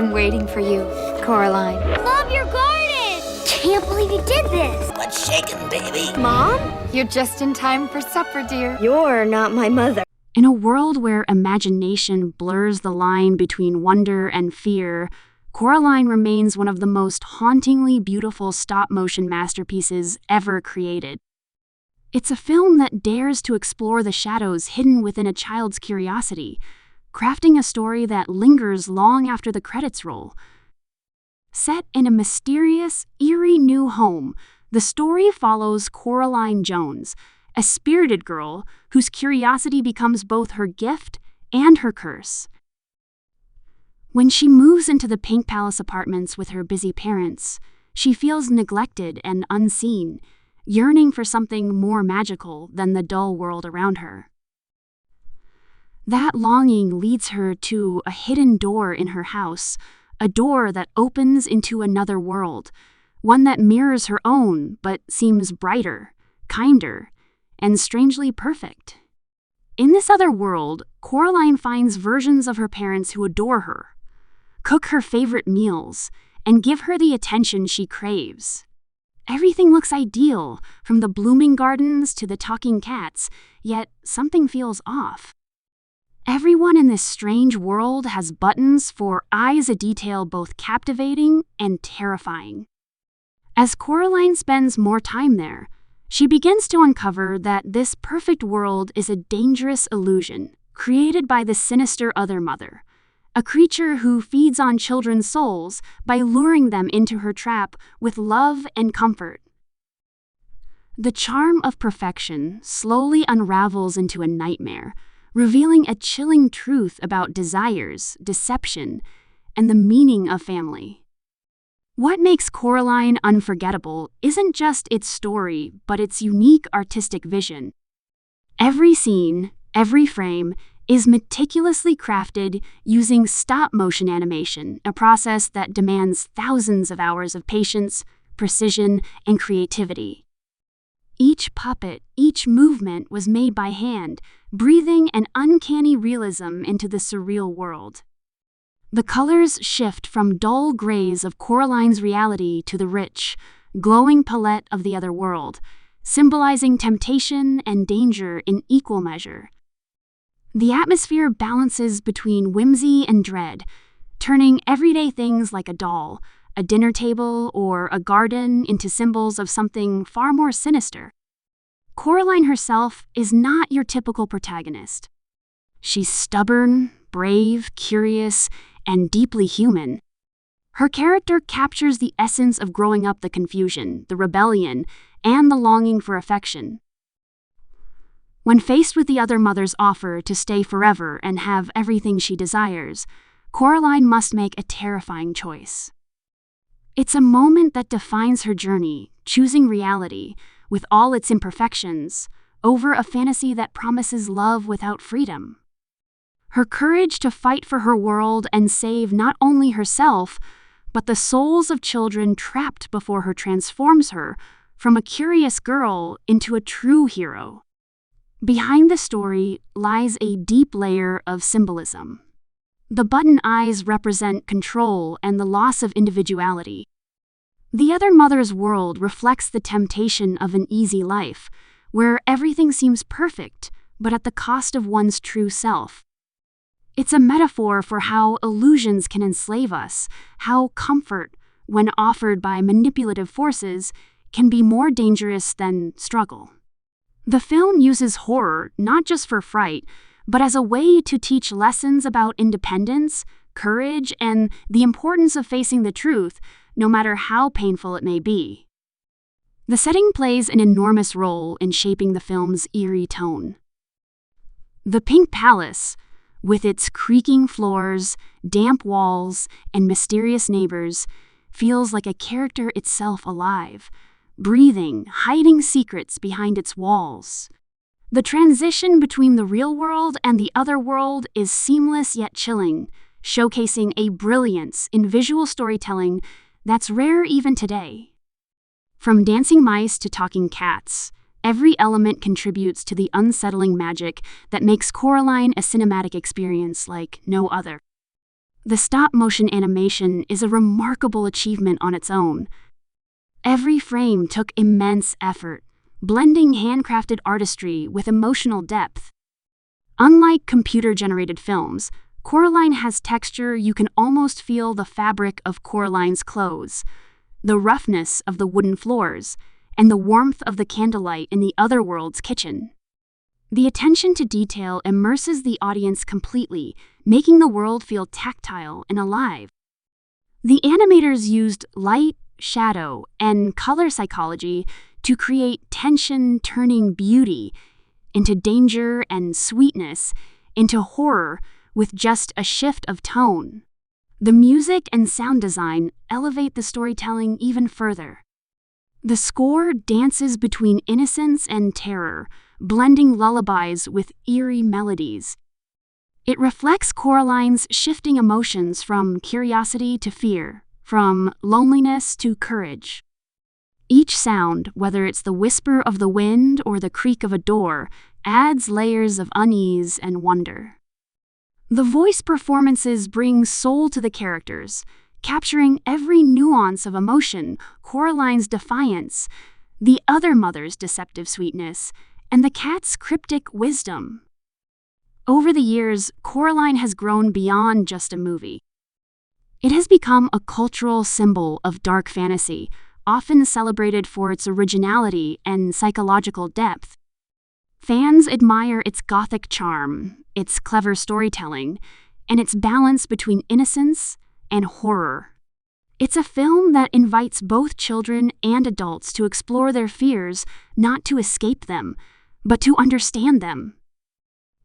been waiting for you, Coraline. Love your garden! Can't believe you did this! What's shaking, baby? Mom? You're just in time for supper, dear. You're not my mother. In a world where imagination blurs the line between wonder and fear, Coraline remains one of the most hauntingly beautiful stop-motion masterpieces ever created. It's a film that dares to explore the shadows hidden within a child's curiosity, crafting a story that lingers long after the credits roll. Set in a mysterious, eerie new home, the story follows Coraline Jones, a spirited girl whose curiosity becomes both her gift and her curse. When she moves into the Pink Palace apartments with her busy parents, she feels neglected and unseen, yearning for something more magical than the dull world around her. That longing leads her to a hidden door in her house, a door that opens into another world, one that mirrors her own but seems brighter, kinder, and strangely perfect. In this other world, Coraline finds versions of her parents who adore her, cook her favorite meals, and give her the attention she craves. Everything looks ideal, from the blooming gardens to the talking cats, yet something feels off. Everyone in this strange world has buttons for eyes a detail both captivating and terrifying. As Coraline spends more time there, she begins to uncover that this perfect world is a dangerous illusion created by the sinister Other Mother, a creature who feeds on children's souls by luring them into her trap with love and comfort. The charm of perfection slowly unravels into a nightmare, revealing a chilling truth about desires, deception, and the meaning of family. What makes Coraline unforgettable isn't just its story, but its unique artistic vision. Every scene, every frame, is meticulously crafted using stop-motion animation, a process that demands thousands of hours of patience, precision, and creativity. Each puppet, each movement was made by hand, breathing an uncanny realism into the surreal world. The colors shift from dull grays of Coraline's reality to the rich, glowing palette of the other world, symbolizing temptation and danger in equal measure. The atmosphere balances between whimsy and dread, turning everyday things like a doll, a dinner table, or a garden into symbols of something far more sinister. Coraline herself is not your typical protagonist. She's stubborn, brave, curious, and deeply human. Her character captures the essence of growing up, the confusion, the rebellion, and the longing for affection. When faced with the Other Mother's offer to stay forever and have everything she desires, Coraline must make a terrifying choice. It's a moment that defines her journey, choosing reality, with all its imperfections, over a fantasy that promises love without freedom. Her courage to fight for her world and save not only herself, but the souls of children trapped before her transforms her from a curious girl into a true hero. Behind the story lies a deep layer of symbolism. The button eyes represent control and the loss of individuality. The Other Mother's world reflects the temptation of an easy life, where everything seems perfect, but at the cost of one's true self. It's a metaphor for how illusions can enslave us, how comfort, when offered by manipulative forces, can be more dangerous than struggle. The film uses horror not just for fright, but as a way to teach lessons about independence, courage, and the importance of facing the truth, no matter how painful it may be. The setting plays an enormous role in shaping the film's eerie tone. The Pink Palace, with its creaking floors, damp walls, and mysterious neighbors, feels like a character itself alive, breathing, hiding secrets behind its walls. The transition between the real world and the other world is seamless yet chilling, showcasing a brilliance in visual storytelling that's rare even today. From dancing mice to talking cats, every element contributes to the unsettling magic that makes Coraline a cinematic experience like no other. The stop-motion animation is a remarkable achievement on its own. Every frame took immense effort, blending handcrafted artistry with emotional depth. Unlike computer-generated films, Coraline has texture. You can almost feel the fabric of Coraline's clothes, the roughness of the wooden floors, and the warmth of the candlelight in the otherworld's kitchen. The attention to detail immerses the audience completely, making the world feel tactile and alive. The animators used light, shadow, and color psychology to create tension, turning beauty into danger and sweetness into horror with just a shift of tone. The music and sound design elevate the storytelling even further. The score dances between innocence and terror, blending lullabies with eerie melodies. It reflects Coraline's shifting emotions from curiosity to fear, from loneliness to courage. Each sound, whether it's the whisper of the wind or the creak of a door, adds layers of unease and wonder. The voice performances bring soul to the characters, capturing every nuance of emotion: Coraline's defiance, the other mother's deceptive sweetness, and the cat's cryptic wisdom. Over the years, Coraline has grown beyond just a movie. It has become a cultural symbol of dark fantasy, often celebrated for its originality and psychological depth. Fans admire its gothic charm, its clever storytelling, and its balance between innocence and horror. It's a film that invites both children and adults to explore their fears, not to escape them, but to understand them.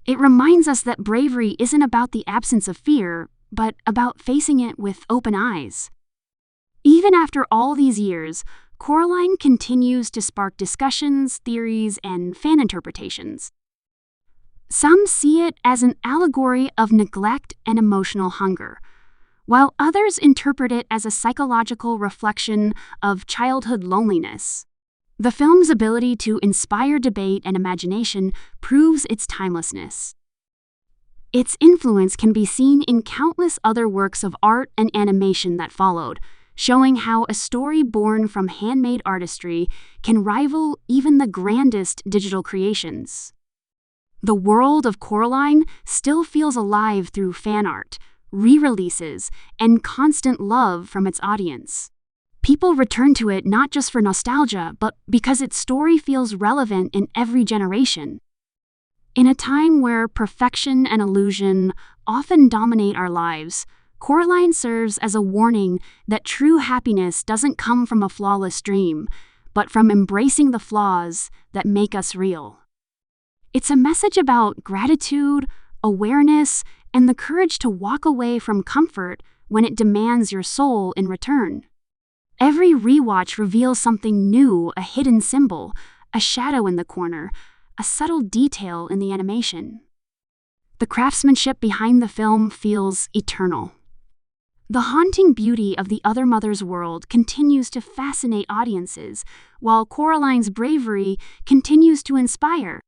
It reminds us that bravery isn't about the absence of fear, but about facing it with open eyes. Even after all these years, Coraline continues to spark discussions, theories, and fan interpretations. Some see it as an allegory of neglect and emotional hunger, while others interpret it as a psychological reflection of childhood loneliness. The film's ability to inspire debate and imagination proves its timelessness. Its influence can be seen in countless other works of art and animation that followed, showing how a story born from handmade artistry can rival even the grandest digital creations. The world of Coraline still feels alive through fan art, re-releases, and constant love from its audience. People return to it not just for nostalgia, but because its story feels relevant in every generation. In a time where perfection and illusion often dominate our lives, Coraline serves as a warning that true happiness doesn't come from a flawless dream, but from embracing the flaws that make us real. It's a message about gratitude, awareness, and the courage to walk away from comfort when it demands your soul in return. Every rewatch reveals something new: a hidden symbol, a shadow in the corner, a subtle detail in the animation. The craftsmanship behind the film feels eternal. The haunting beauty of the other mother's world continues to fascinate audiences, while Coraline's bravery continues to inspire.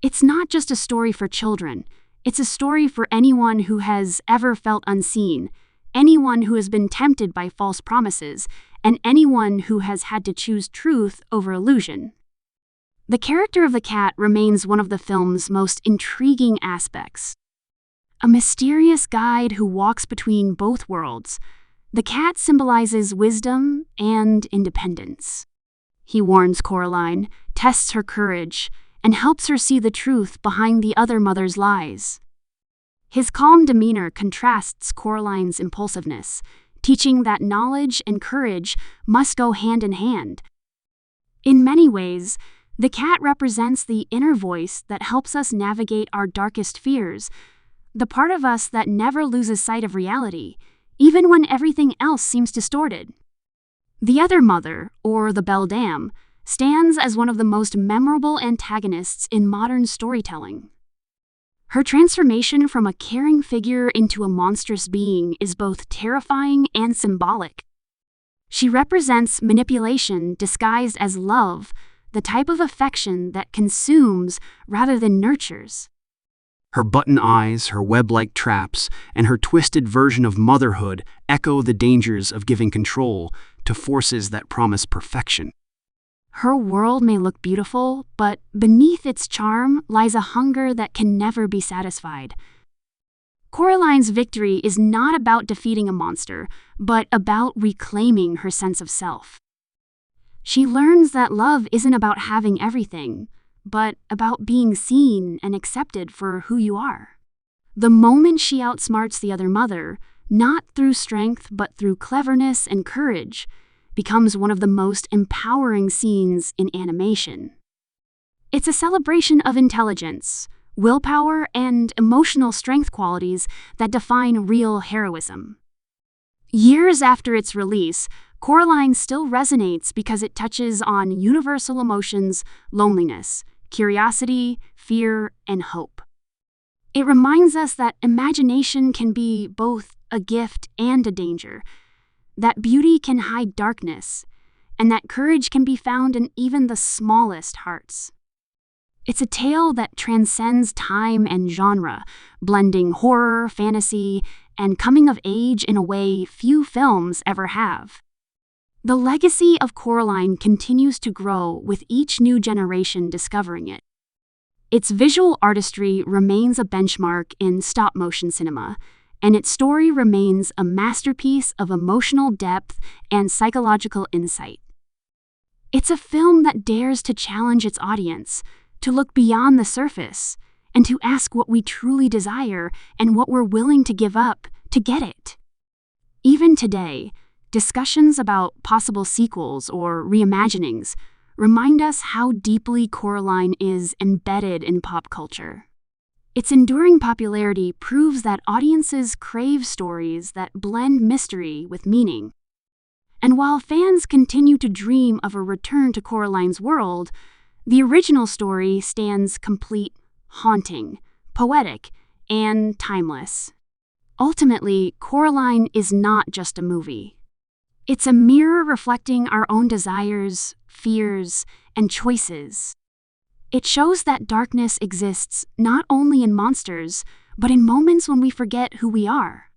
It's not just a story for children, it's a story for anyone who has ever felt unseen, anyone who has been tempted by false promises, and anyone who has had to choose truth over illusion. The character of the cat remains one of the film's most intriguing aspects. A mysterious guide who walks between both worlds, the cat symbolizes wisdom and independence. He warns Coraline, tests her courage, and helps her see the truth behind the other mother's lies. His calm demeanor contrasts Coraline's impulsiveness, teaching that knowledge and courage must go hand in hand. In many ways, the cat represents the inner voice that helps us navigate our darkest fears, the part of us that never loses sight of reality, even when everything else seems distorted. The other mother, or the beldam, stands as one of the most memorable antagonists in modern storytelling. Her transformation from a caring figure into a monstrous being is both terrifying and symbolic. She represents manipulation disguised as love, the type of affection that consumes rather than nurtures. Her button eyes, her web-like traps, and her twisted version of motherhood echo the dangers of giving control to forces that promise perfection. Her world may look beautiful, but beneath its charm lies a hunger that can never be satisfied. Coraline's victory is not about defeating a monster, but about reclaiming her sense of self. She learns that love isn't about having everything, but about being seen and accepted for who you are. The moment she outsmarts the other mother, not through strength but through cleverness and courage, becomes one of the most empowering scenes in animation. It's a celebration of intelligence, willpower, and emotional strength qualities that define real heroism. Years after its release, Coraline still resonates because it touches on universal emotions, loneliness, curiosity, fear, and hope. It reminds us that imagination can be both a gift and a danger, that beauty can hide darkness, and that courage can be found in even the smallest hearts. It's a tale that transcends time and genre, blending horror, fantasy, and coming of age in a way few films ever have. The legacy of Coraline continues to grow with each new generation discovering it. Its visual artistry remains a benchmark in stop-motion cinema, and its story remains a masterpiece of emotional depth and psychological insight. It's a film that dares to challenge its audience, to look beyond the surface, and to ask what we truly desire and what we're willing to give up to get it. Even today, discussions about possible sequels or reimaginings remind us how deeply Coraline is embedded in pop culture. Its enduring popularity proves that audiences crave stories that blend mystery with meaning. And while fans continue to dream of a return to Coraline's world, the original story stands complete, haunting, poetic, and timeless. Ultimately, Coraline is not just a movie. It's a mirror reflecting our own desires, fears, and choices. It shows that darkness exists not only in monsters, but in moments when we forget who we are.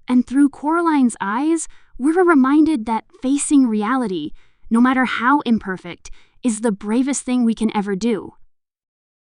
And through Coraline's eyes, we're reminded that facing reality, no matter how imperfect, is the bravest thing we can ever do.